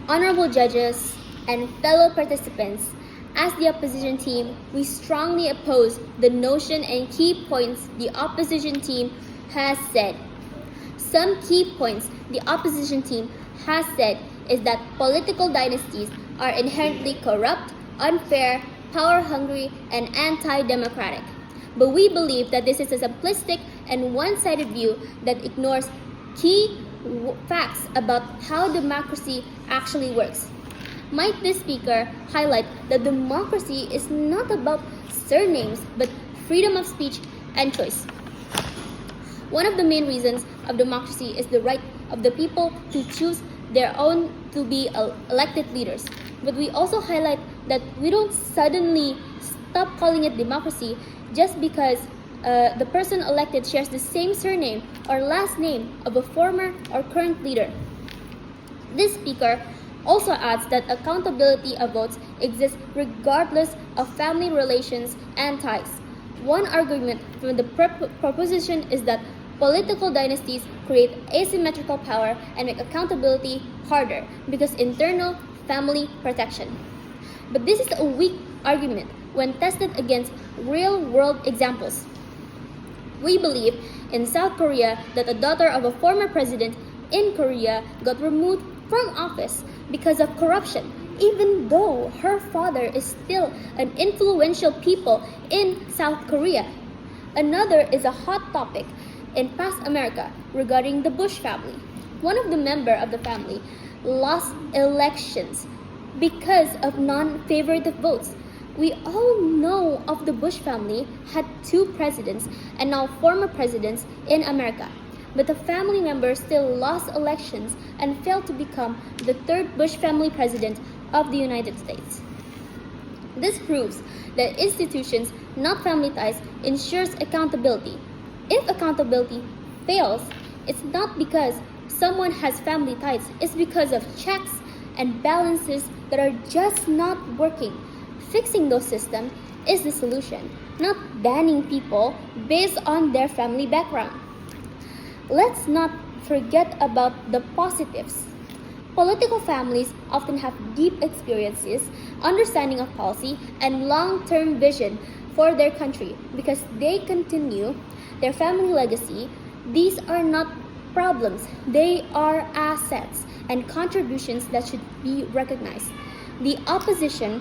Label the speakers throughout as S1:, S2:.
S1: Honorable judges and fellow participants, as the opposition team, we strongly oppose the notion and key points the opposition team has said. Some key points the opposition team has said is that political dynasties are inherently corrupt, unfair, power-hungry, and anti-democratic. But we believe that this is a simplistic and one-sided view that ignores key facts about how democracy actually works. Might this speaker highlight that democracy is not about surnames but freedom of speech and choice? One of the main reasons of democracy is the right of the people to choose their own to be elected leaders. But we also highlight that we don't suddenly stop calling it democracy just because the person elected shares the same surname or last name of a former or current leader. This speaker also adds that accountability of votes exists regardless of family relations and ties. One argument from the proposition is that political dynasties create asymmetrical power and make accountability harder because internal family protection. But this is a weak argument when tested against real-world examples. We believe in South Korea that a daughter of a former president in Korea got removed from office because of corruption, even though her father is still an influential people in South Korea. Another is a hot topic in past America regarding the Bush family. One of the members of the family lost elections because of non-favoritive votes. We all know of the Bush family had 2 presidents and now former presidents in America. But the family member still lost elections and failed to become the 3rd Bush family president of the United States. This proves that institutions, not family ties, ensures accountability. If accountability fails, it's not because someone has family ties, it's because of checks and balances that are just not working. Fixing those systems is the solution, not banning people based on their family background. Let's not forget about the positives. Political families often have deep experiences, understanding of policy, and long-term vision for their country because they continue their family legacy. These are not problems, they are assets and contributions that should be recognized. The opposition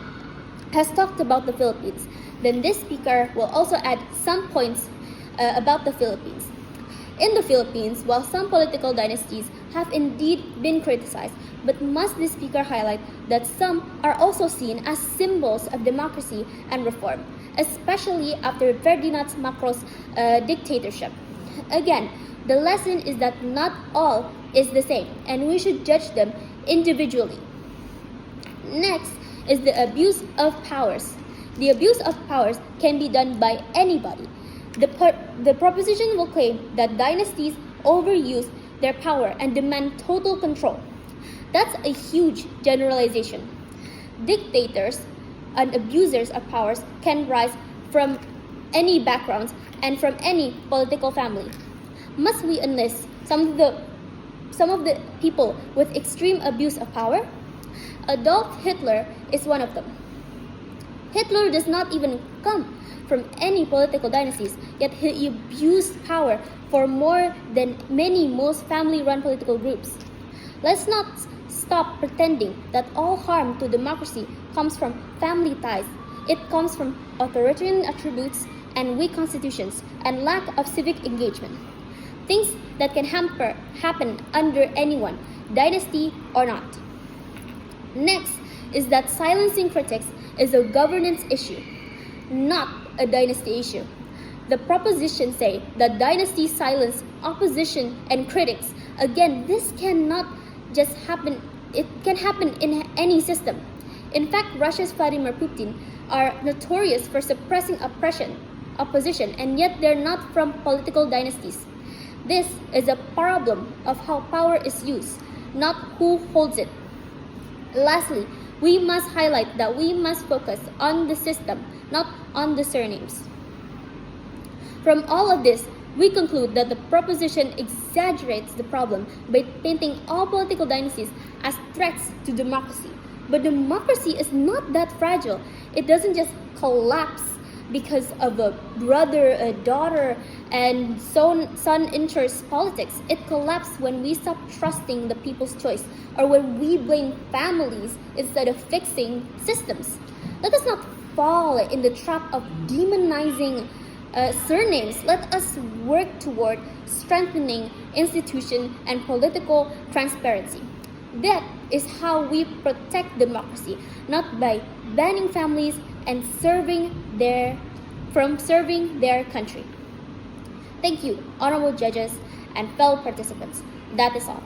S1: has talked about the Philippines. Then this speaker will also add some points about the Philippines. In the Philippines, while some political dynasties have indeed been criticized, but must this speaker highlight that some are also seen as symbols of democracy and reform, especially after Ferdinand Marcos' dictatorship. Again, the lesson is that not all is the same, and we should judge them individually. Next is the abuse of powers. The abuse of powers can be done by anybody. The proposition will claim that dynasties overuse their power and demand total control. That's a huge generalization. Dictators and abusers of powers can rise from any backgrounds and from any political family. Must we enlist some of the people with extreme abuse of power? Adolf Hitler is one of them. Hitler does not even come from any political dynasties, yet he abused power for more than most family-run political groups. Let's not stop pretending that all harm to democracy comes from family ties. It comes from authoritarian attributes and weak constitutions and lack of civic engagement. Things that can happen under anyone, dynasty or not. Next is that silencing critics is a governance issue, not a dynasty issue. The propositions say that dynasties silence opposition and critics. Again, this cannot just happen. It can happen in any system. In fact, Russia's Vladimir Putin are notorious for suppressing opposition, and yet they're not from political dynasties. This is a problem of how power is used, not who holds it. Lastly, we must highlight that we must focus on the system, not on the surnames. From all of this, We conclude that the proposition exaggerates the problem by painting all political dynasties as threats to democracy. But democracy is not that fragile. It doesn't just collapse because of a brother, a daughter, and son interest politics. It collapses when we stop trusting the people's choice, or when we blame families instead of fixing systems. Let us not fall in the trap of demonizing surnames. Let us work toward strengthening institution and political transparency. That is how we protect democracy, not by banning families and from serving their country. Thank you, honorable judges and fellow participants. That is all.